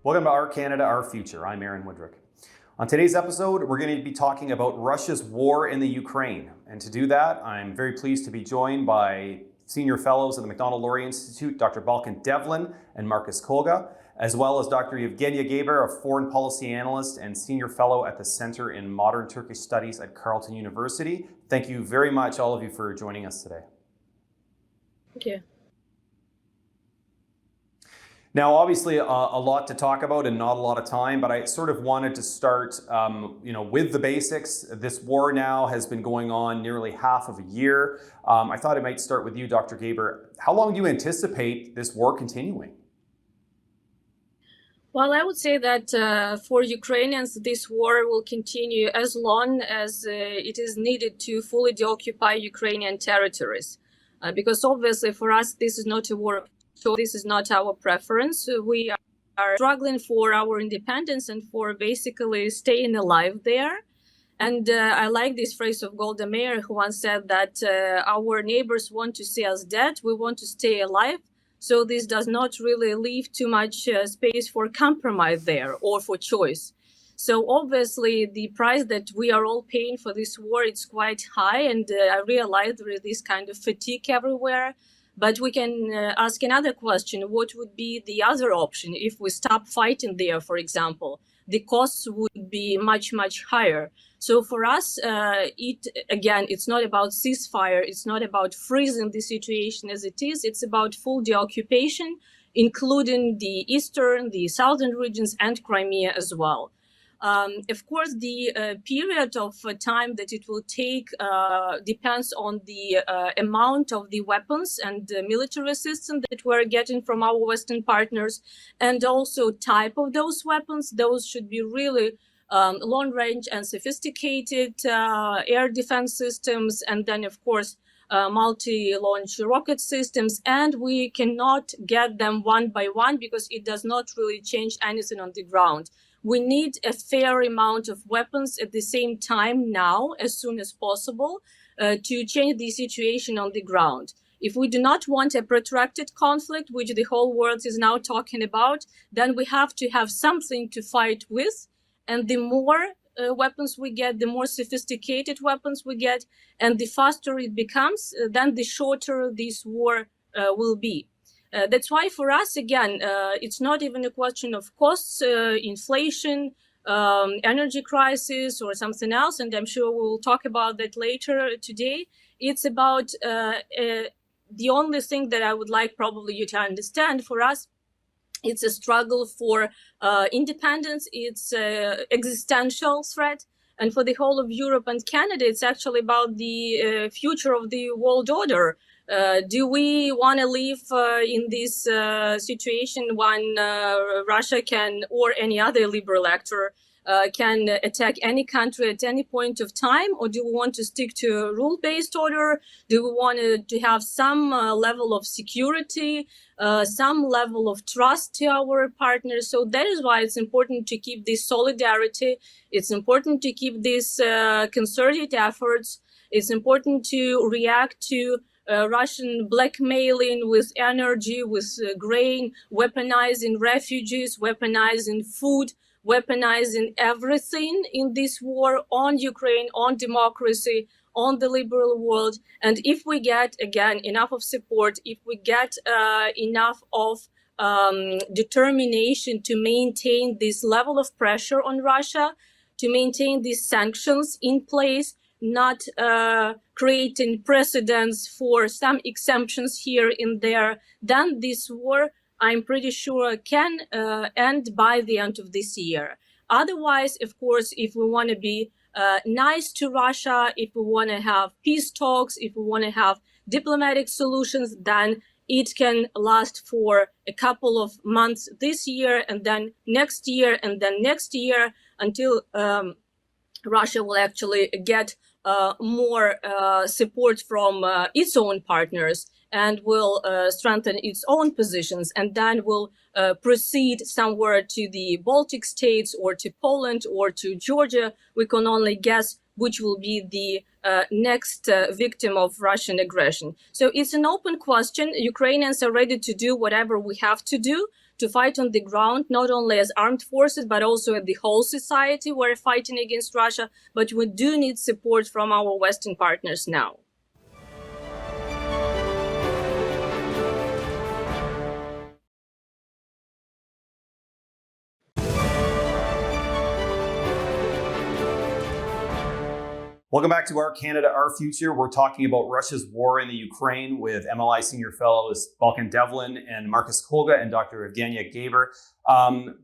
Welcome to Our Canada, Our Future. I'm Aaron Woodrick. On today's episode, we're going to be talking about Russia's war in the Ukraine. And to do that, I'm very pleased to be joined by senior fellows at the Macdonald-Laurier Institute, Dr. Balkan Devlin and Marcus Kolga, as well as Dr. Yevgeniya Gaber, a foreign policy analyst and senior fellow at the Center in Modern Turkish Studies at Carleton University. Thank you very much, all of you, for joining us today. Thank you. Now, obviously, a lot to talk about and not a lot of time, but I sort of wanted to start, with the basics. This war now has been going on nearly half of a year. I thought I might start with you, Dr. Gaber. How long do you anticipate this war continuing? Well, I would say that for Ukrainians, this war will continue as long as it is needed to fully deoccupy Ukrainian territories. Because obviously for us, this is not a war. So this is not our preference. We are struggling for our independence and for basically staying alive there. And I like this phrase of Golda Meir, who once said that our neighbors want to see us dead. We want to stay alive. So this does not really leave too much space for compromise there or for choice. So obviously the price that we are all paying for this war, it's quite high. And I realize there is this kind of fatigue everywhere. But we can ask another question. What would be the other option if we stop fighting there, for example? The costs would be much, much higher. So for us, it's not about ceasefire. It's not about freezing the situation as it is. It's about full deoccupation, including the eastern, the southern regions, and Crimea as well. Of course, the period of time that it will take depends on the amount of the weapons and military assistance that we're getting from our Western partners, and also type of those weapons. Those should be really long range and sophisticated air defense systems, and then, of course, multi-launch rocket systems. And we cannot get them one by one because it does not really change anything on the ground. We need a fair amount of weapons at the same time now, as soon as possible, to change the situation on the ground. If we do not want a protracted conflict, which the whole world is now talking about, then we have to have something to fight with. And the more weapons we get, the more sophisticated weapons we get, and the faster it becomes, then the shorter this war will be. That's why for us, again, it's not even a question of costs, inflation, energy crisis, or something else. And I'm sure we'll talk about that later today. It's about the only thing that I would like probably you to understand for us. It's a struggle for independence. It's an existential threat. And for the whole of Europe and Canada, it's actually about the future of the world order. Do we want to live in this situation when Russia can, or any other liberal actor, can attack any country at any point of time? Or do we want to stick to a rule-based order? Do we want to have some level of security, some level of trust to our partners? So that is why it's important to keep this solidarity. It's important to keep these concerted efforts. It's important to react to Russian blackmailing with energy, with grain, weaponizing refugees, weaponizing food, weaponizing everything in this war on Ukraine, on democracy, on the liberal world. And if we get, again, enough of support, if we get enough of determination to maintain this level of pressure on Russia, to maintain these sanctions in place, not creating precedents for some exemptions here and there, then this war, I'm pretty sure, can end by the end of this year. Otherwise, of course, if we want to be nice to Russia, if we want to have peace talks, if we want to have diplomatic solutions, then it can last for a couple of months this year, and then next year, and then next year, until Russia will actually get more support from its own partners and will strengthen its own positions, and then will proceed somewhere to the Baltic states or to Poland or to Georgia. We can only guess which will be the next victim of Russian aggression. So it's an open question. Ukrainians are ready to do whatever we have to do to fight on the ground, not only as armed forces, but also as the whole society. We're fighting against Russia, but we do need support from our Western partners now. Welcome back to Our Canada, Our Future. We're talking about Russia's war in the Ukraine with MLI Senior Fellows Balkan Devlin and Marcus Kolga and Dr. Yevgeniya Gaber.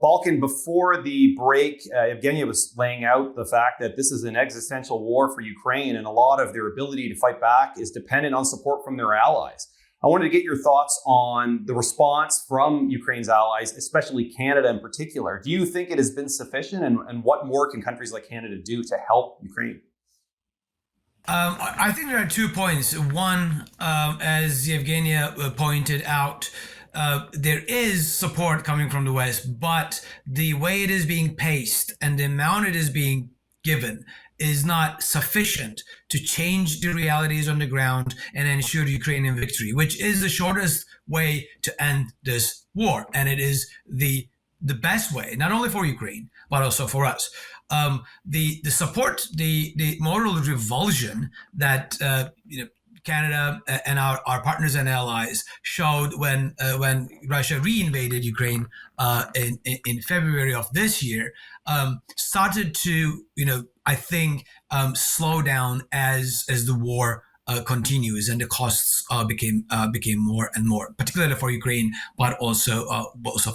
Balkan, before the break, Yevgeniya was laying out the fact that this is an existential war for Ukraine, and a lot of their ability to fight back is dependent on support from their allies. I wanted to get your thoughts on the response from Ukraine's allies, especially Canada in particular. Do you think it has been sufficient, and what more can countries like Canada do to help Ukraine? I think there are 2 points. One, as Yevgeniya pointed out, there is support coming from the West, but the way it is being paced and the amount it is being given is not sufficient to change the realities on the ground and ensure Ukrainian victory, which is the shortest way to end this war. And it is the best way, not only for Ukraine, but also for us. The support, the moral revulsion that Canada and our partners and allies showed when Russia reinvaded Ukraine in February of this year started to I think slow down as the war continues and the costs became more and more, particularly for Ukraine, but also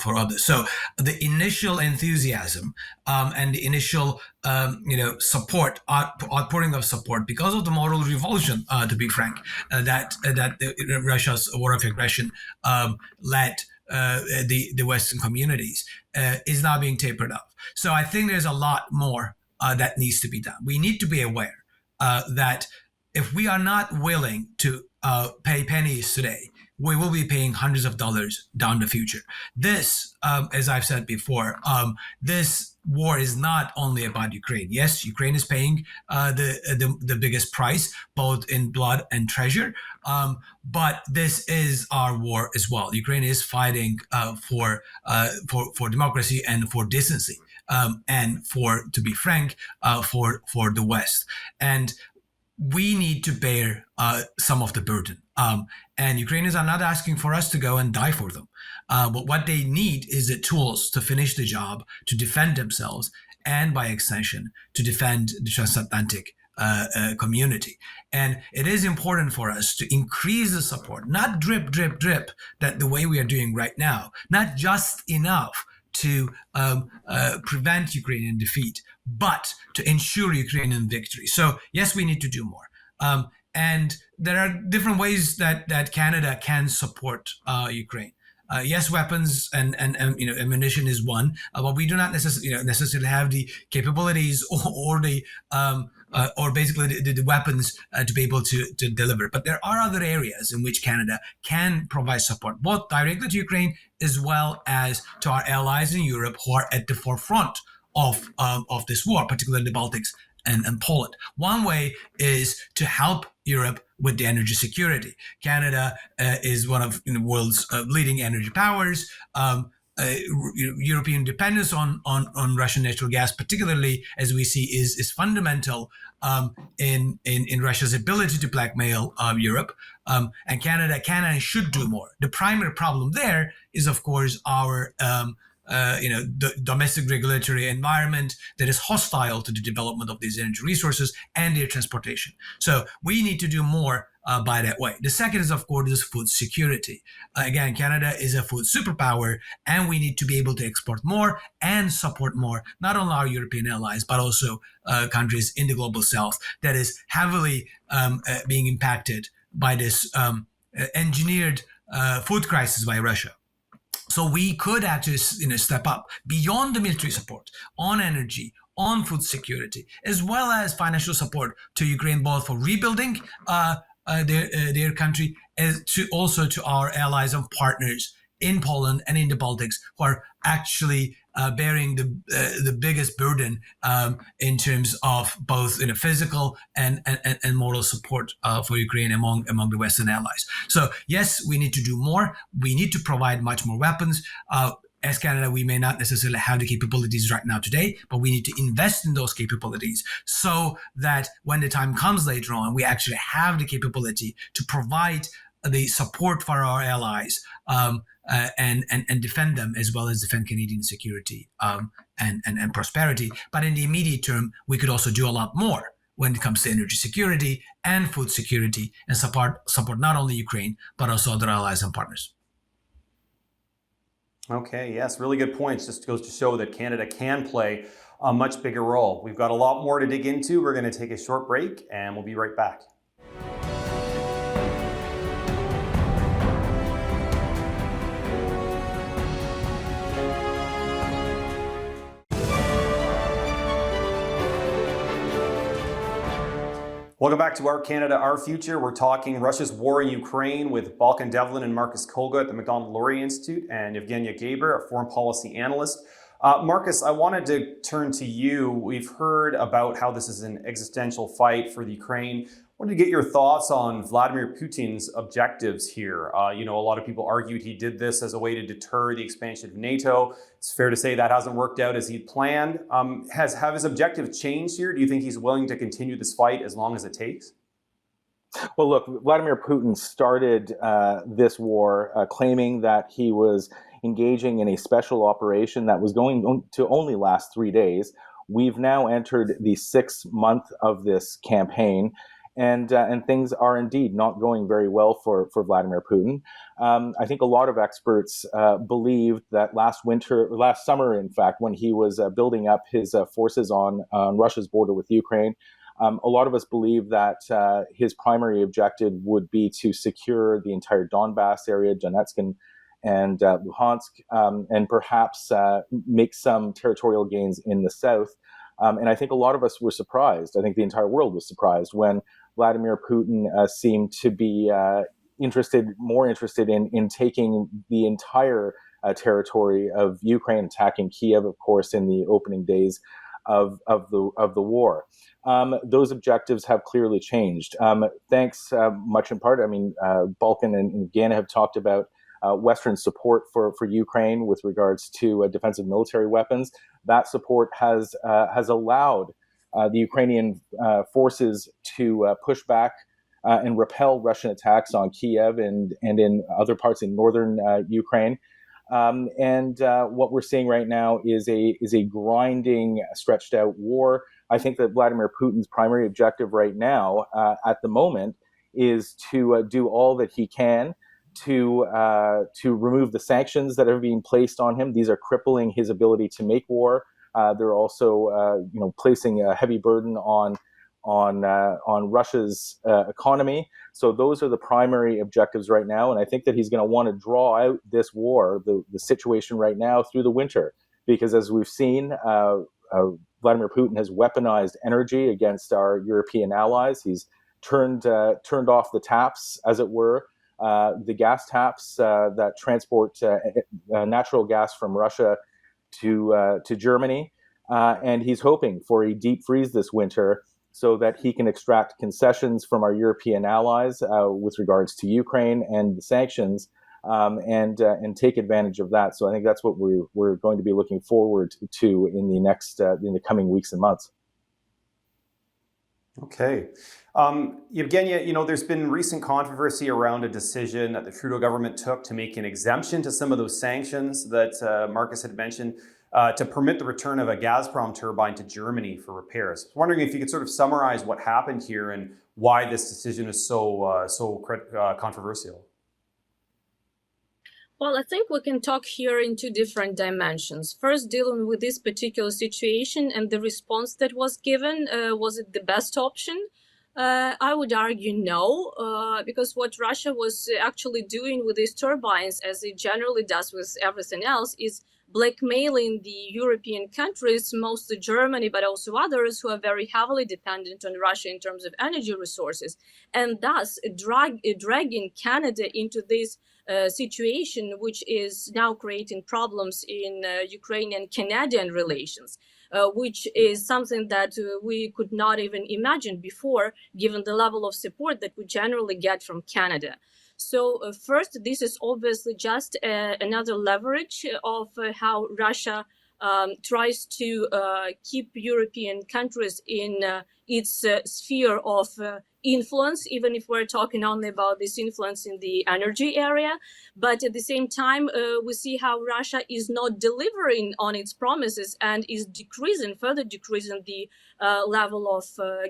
for others. So the initial enthusiasm and the initial support, outpouring of support, because of the moral revulsion, to be frank, that Russia's war of aggression led the Western communities, is now being tapered off. So I think there's a lot more that needs to be done. We need to be aware that if we are not willing to pay pennies today, we will be paying hundreds of dollars down the future. This, as I've said before, this war is not only about Ukraine. Yes, Ukraine is paying the biggest price, both in blood and treasure. But this is our war as well. Ukraine is fighting for democracy and for decency, and to be frank, for the West. And we need to bear some of the burden. And Ukrainians are not asking for us to go and die for them. But what they need is the tools to finish the job, to defend themselves, and by extension, to defend the transatlantic community. And it is important for us to increase the support, not drip, that the way we are doing right now, not just enough to prevent Ukrainian defeat, but to ensure Ukrainian victory. So yes, we need to do more. And there are different ways that Canada can support Ukraine. Yes, weapons and ammunition is one, but we do not necessarily have the capabilities or the or basically the weapons to be able to deliver. But there are other areas in which Canada can provide support, both directly to Ukraine as well as to our allies in Europe who are at the forefront of this war, particularly the Baltics and Poland. One way is to help Europe with the energy security. Canada is one of the world's leading energy powers. European dependence on Russian natural gas, particularly as we see, is fundamental in Russia's ability to blackmail Europe. And Canada can and should do more. The primary problem there is, of course, our the domestic regulatory environment that is hostile to the development of these energy resources and their transportation. So we need to do more by that way. The second is, of course, food security. Again, Canada is a food superpower, and we need to be able to export more and support more, not only our European allies, but also countries in the global south that is heavily being impacted by this engineered food crisis by Russia. So we could actually step up beyond the military support on energy, on food security, as well as financial support to Ukraine, both for rebuilding their country, as also to our allies and partners in Poland and in the Baltics, who are actually bearing the biggest burden in terms of both physical and moral support for Ukraine among the Western allies. So yes, we need to do more. We need to provide much more weapons. as Canada, we may not necessarily have the capabilities right now today, but we need to invest in those capabilities so that when the time comes later on, we actually have the capability to provide the support for our allies and defend them, as well as defend Canadian security and prosperity. But in the immediate term, we could also do a lot more when it comes to energy security and food security, and support not only Ukraine, but also other allies and partners. Okay, yes, really good points. Just goes to show that Canada can play a much bigger role. We've got a lot more to dig into. We're going to take a short break and we'll be right back. Welcome back to Our Canada, Our Future. We're talking Russia's war in Ukraine with Balkan Devlin and Marcus Kolga at the Macdonald-Laurier Institute and Yevgeniya Gaber, a foreign policy analyst. Marcus, I wanted to turn to you. We've heard about how this is an existential fight for the Ukraine. I wanted to get your thoughts on Vladimir Putin's objectives here. A lot of people argued he did this as a way to deter the expansion of NATO. It's fair to say that hasn't worked out as he planned. Have his objectives changed here? Do you think he's willing to continue this fight as long as it takes? Well, look, Vladimir Putin started this war claiming that he was engaging in a special operation that was going to only last 3 days. We've now entered the 6th month of this campaign, and things are indeed not going very well for Vladimir Putin. I think a lot of experts believed that last summer, in fact, when he was building up his forces on Russia's border with Ukraine, a lot of us believe that his primary objective would be to secure the entire Donbass area, Donetsk and Luhansk, and perhaps make some territorial gains in the south. And I think a lot of us were surprised. I think the entire world was surprised when Vladimir Putin seemed to be more interested in taking the entire territory of Ukraine, attacking Kiev, of course, in the opening days of the war. Those objectives have clearly changed. Thanks much in part. Balkan and Ghana have talked about Western support for Ukraine with regards to defensive military weapons. That support has allowed the Ukrainian forces to push back and repel Russian attacks on Kiev and in other parts in northern Ukraine. What we're seeing right now is a grinding, stretched out war. I think that Vladimir Putin's primary objective right now, at the moment, is to do all that he can to remove the sanctions that are being placed on him. These are crippling his ability to make war. They're also, placing a heavy burden on Russia's economy. So those are the primary objectives right now. And I think that he's going to want to draw out this war, the situation right now, through the winter, because as we've seen, Vladimir Putin has weaponized energy against our European allies. He's turned off the taps, as it were, the gas taps that transport natural gas from Russia to Germany, and he's hoping for a deep freeze this winter so that he can extract concessions from our European allies with regards to Ukraine and the sanctions, and take advantage of that. So I think that's what we're going to be looking forward to in the coming weeks and months. Okay. Yevgenia, there's been recent controversy around a decision that the Trudeau government took to make an exemption to some of those sanctions that Marcus had mentioned to permit the return of a Gazprom turbine to Germany for repairs. I was wondering if you could sort of summarize what happened here and why this decision is so controversial. Well, I think we can talk here in two different dimensions. First, dealing with this particular situation and the response that was given, was it the best option? I would argue no, because what Russia was actually doing with these turbines, as it generally does with everything else, is blackmailing the European countries, mostly Germany, but also others who are very heavily dependent on Russia in terms of energy resources, and thus dragging Canada into this situation, which is now creating problems in Ukrainian-Canadian relations, which is something that we could not even imagine before, given the level of support that we generally get from Canada. So first, this is obviously just another leverage of how Russia tries to keep European countries in its sphere of influence, even if we're talking only about this influence in the energy area. But at the same time, we see how Russia is not delivering on its promises and is further decreasing the level of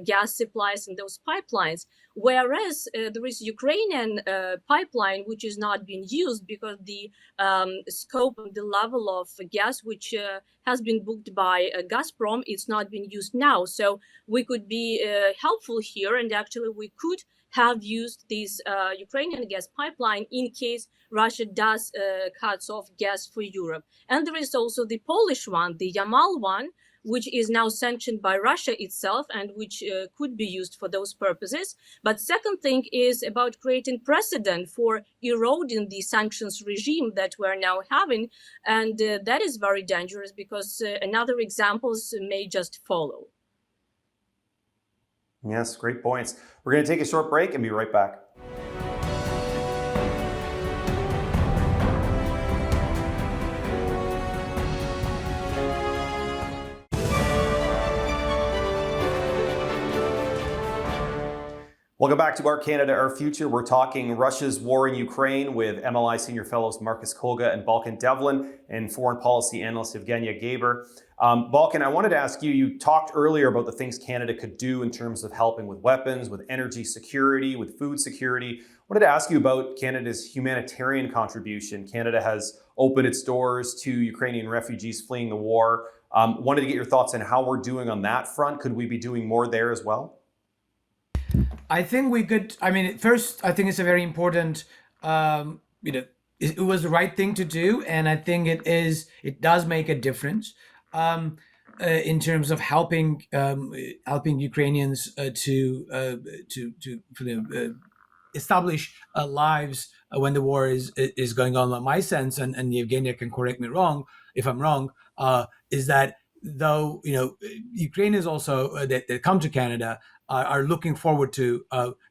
gas supplies in those pipelines. Whereas there is Ukrainian pipeline, which is not being used because the scope and the level of gas which has been booked by Gazprom, it's not being used now. So we could be helpful here, and actually we could have used this Ukrainian gas pipeline in case Russia does cuts off gas for Europe. And there is also the Polish one, the Yamal one, which is now sanctioned by Russia itself and which could be used for those purposes. But second thing is about creating precedent for eroding the sanctions regime that we're now having. And that is very dangerous because another examples may just follow. Yes, great points. We're going to take a short break and be right back. Welcome back to Our Canada, Our Future. We're talking Russia's war in Ukraine with MLI Senior Fellows Marcus Kolga and Balkan Devlin and Foreign Policy Analyst Yevgeniya Gaber. Balkan, I wanted to ask you, you talked earlier about the things Canada could do in terms of helping with weapons, with energy security, with food security. I wanted to ask you about Canada's humanitarian contribution. Canada has opened its doors to Ukrainian refugees fleeing the war. Wanted to get your thoughts on how we're doing on that front. Could we be doing more there as well? I think we could. I mean, first, I think it's a very important. It was the right thing to do, and I think it is. It does make a difference in terms of helping Ukrainians to establish lives when the war is going on. My sense, and Yevgenia can correct me if I'm wrong, is that though Ukrainians also that come to Canada are looking forward to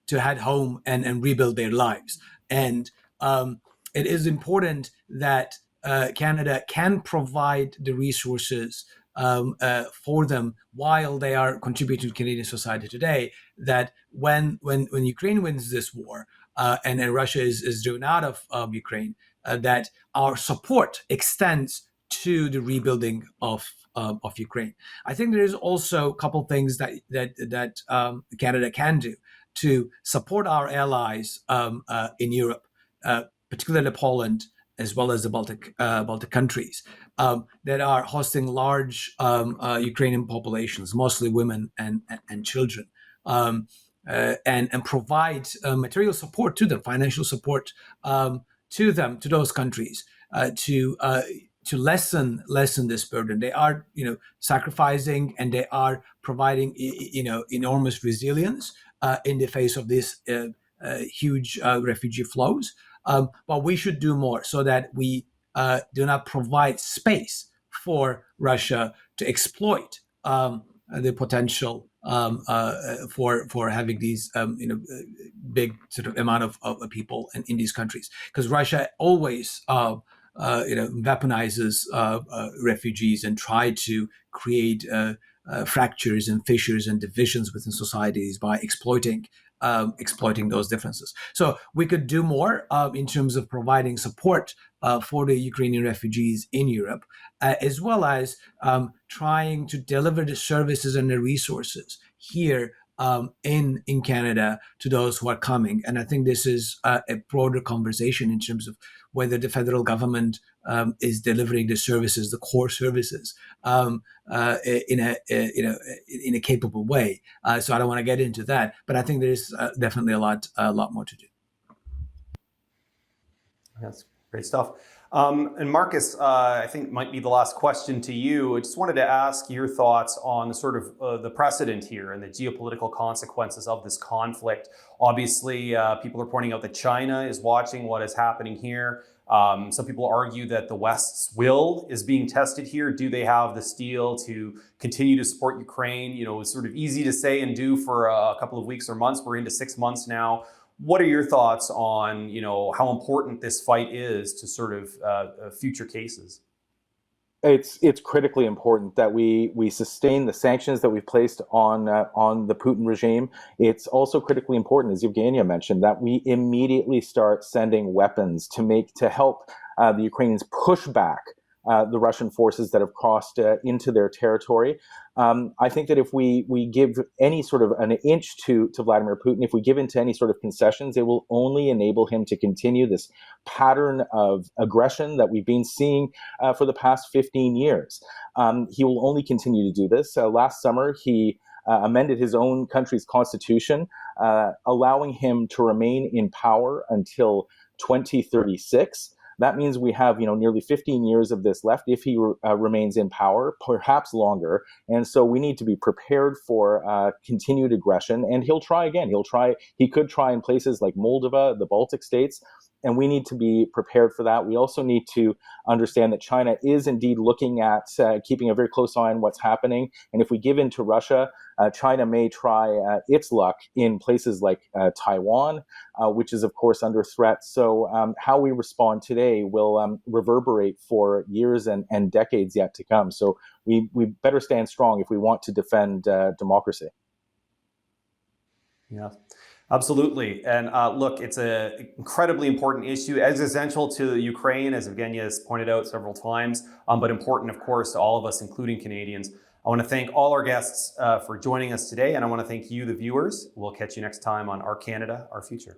head home and rebuild their lives, and it is important that Canada can provide the resources for them while they are contributing to Canadian society today. That when Ukraine wins this war and Russia is driven out of Ukraine, that our support extends to the rebuilding of Ukraine. I think there is also a couple things that Canada can do to support our allies in Europe, particularly Poland, as well as the Baltic countries that are hosting large Ukrainian populations, mostly women and children, and provide material support to them, financial support to them, to those countries, to lessen this burden. They are, sacrificing, and they are providing, enormous resilience in the face of this huge refugee flows. But we should do more so that we do not provide space for Russia to exploit the potential for having these big sort of amount of people in these countries, because Russia always weaponizes refugees and try to create fractures and fissures and divisions within societies by exploiting those differences. So we could do more in terms of providing support for the Ukrainian refugees in Europe, as well as trying to deliver the services and the resources here in Canada to those who are coming. And I think this is a broader conversation in terms of whether the federal government is delivering the services, the core services, in a capable way. So I don't want to get into that, but I think there's definitely a lot more to do. That's great stuff. And Marcus, I think might be the last question to you. I just wanted to ask your thoughts on sort of the precedent here and the geopolitical consequences of this conflict. Obviously, people are pointing out that China is watching what is happening here. Some people argue that the West's will is being tested here. Do they have the steel to continue to support Ukraine? It's sort of easy to say and do for a couple of weeks or months. We're into 6 months now. What are your thoughts on, how important this fight is to sort of future cases? It's critically important that we sustain the sanctions that we've placed on the Putin regime. It's also critically important, as Yevgeniya mentioned, that we immediately start sending weapons to help the Ukrainians push back the Russian forces that have crossed into their territory. I think that if we give any sort of an inch to Vladimir Putin, if we give into any sort of concessions, it will only enable him to continue this pattern of aggression that we've been seeing for the past 15 years. He will only continue to do this. Last summer, he amended his own country's constitution, allowing him to remain in power until 2036. That means we have, nearly 15 years of this left if he remains in power, perhaps longer. And so we need to be prepared for continued aggression. And he'll try again. He could try in places like Moldova, the Baltic states. And we need to be prepared for that. We also need to understand that China is indeed looking at keeping a very close eye on what's happening. And if we give in to Russia, China may try its luck in places like Taiwan, which is, of course, under threat. So how we respond today will reverberate for years and decades yet to come. So we better stand strong if we want to defend democracy. Yeah. Absolutely. And look, it's an incredibly important issue, existential to Ukraine, as Yevgeniya has pointed out several times, but important, of course, to all of us, including Canadians. I want to thank all our guests for joining us today, and I want to thank you, the viewers. We'll catch you next time on Our Canada, Our Future.